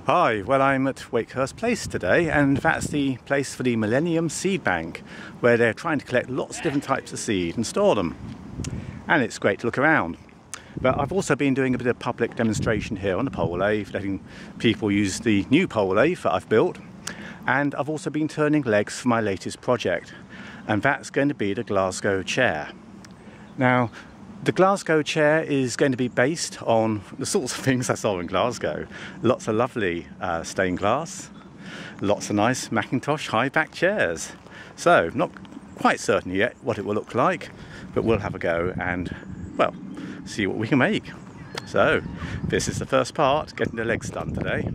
Hi, well I'm at Wakehurst Place today, and that's the place for the Millennium Seed Bank, where they're trying to collect lots of different types of seed and store them. And it's great to look around. But I've also been doing a bit of public demonstration here on the pole lathe, letting people use the new pole lathe that I've built. And I've also been turning legs for my latest project, and that's going to be the Glasgow Chair. Now, the Glasgow Chair is going to be based on the sorts of things I saw in Glasgow. Lots of lovely stained glass, lots of nice Mackintosh High back chairs. So, not quite certain yet what it will look like, but we'll have a go and, well, see what we can make. So, this is the first part, getting the legs done today.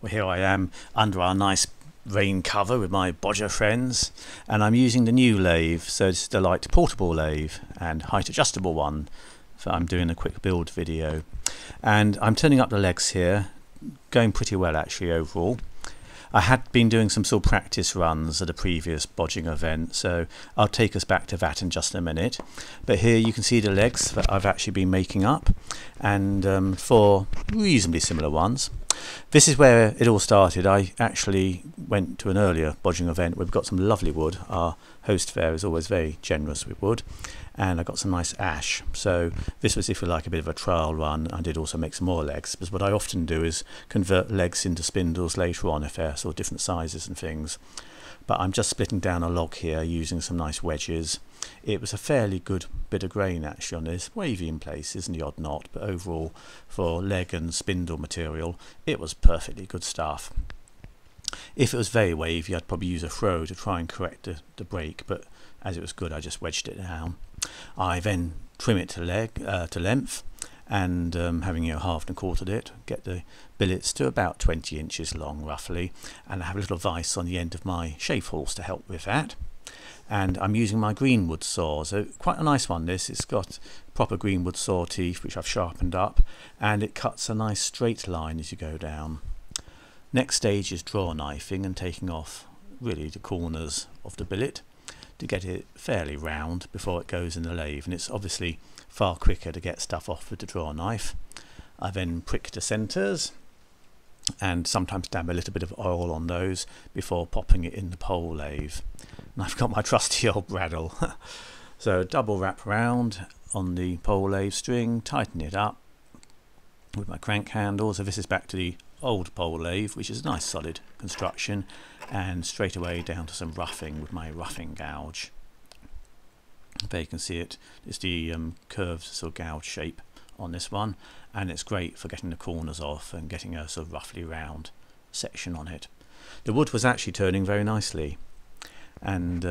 Well, here I am under our nice rain cover with my bodger friends, and I'm using the new lathe. So this is the light portable lathe and height adjustable one. So I'm doing a quick build video, and I'm turning up the legs here, going pretty well actually overall. I had been doing some sort of practice runs at a previous bodging event, so I'll take us back to that in just a minute. But here you can see the legs that I've actually been making up, and for reasonably similar ones. This is where it all started. I actually went to an earlier bodging event where we've got some lovely wood. Our host there is always very generous with wood, and I got some nice ash. So this was, if you like, a bit of a trial run. I did also make some more legs, because what I often do is convert legs into spindles later on if they're sort of different sizes and things. But I'm just splitting down a log here using some nice wedges. It was a fairly good bit of grain actually on this, wavy in places and the odd knot, but overall for leg and spindle material it was perfectly good stuff. If it was very wavy I'd probably use a throw to try and correct the break, but as it was good I just wedged it down. I then trim it to length, and having halved and quartered it, get the billets to about 20 inches long roughly, and I have a little vise on the end of my shave horse to help with that. And I'm using my greenwood saw, so quite a nice one this. It's got proper greenwood saw teeth which I've sharpened up, and it cuts a nice straight line as you go down. Next stage is draw knifing and taking off really the corners of the billet to get it fairly round before it goes in the lathe, and it's obviously far quicker to get stuff off with the draw knife. I then prick the centres and sometimes dab a little bit of oil on those before popping it in the pole lathe. And I've got my trusty old bradawl. So double wrap round on the pole lathe string, tighten it up with my crank handle. So this is back to the old pole lathe, which is a nice solid construction, and straight away down to some roughing with my roughing gouge. There you can see it. It's the curved sort of gouge shape on this one, and it's great for getting the corners off and getting a sort of roughly round section on it. The wood was actually turning very nicely, and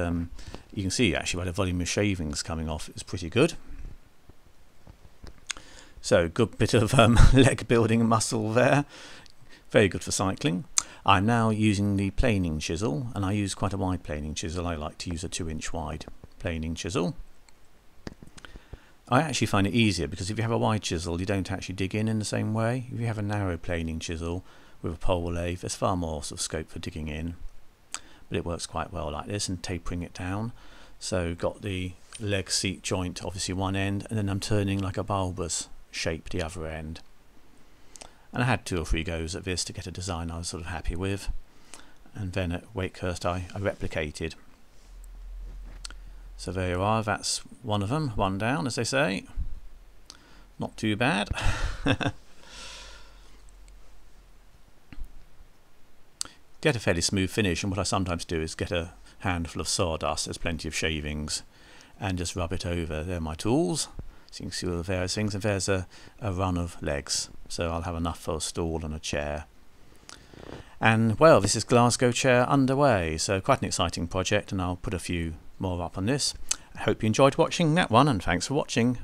you can see actually by the volume of shavings coming off it's pretty good. So good bit of leg building muscle there, very good for cycling. I'm now using the planing chisel, and I use quite a wide planing chisel. I like to use a 2-inch wide planing chisel. I actually find it easier because if you have a wide chisel you don't actually dig in the same way. If you have a narrow planing chisel with a pole lathe there's far more sort of scope for digging in, but it works quite well like this, and tapering it down. So got the leg seat joint obviously one end, and then I'm turning like a bulbous shape the other end. And I had 2 or 3 goes at this to get a design I was sort of happy with, and then at Wakehurst I replicated. So there you are, that's one of them, one down as they say. Not too bad. Get a fairly smooth finish, and what I sometimes do is get a handful of sawdust, there's plenty of shavings, and just rub it over. They're my tools. So you can see all the various things, and there's a run of legs, so I'll have enough for a stool and a chair. And well, this is Glasgow Chair underway, so quite an exciting project, and I'll put a few more up on this. I hope you enjoyed watching that one, and thanks for watching.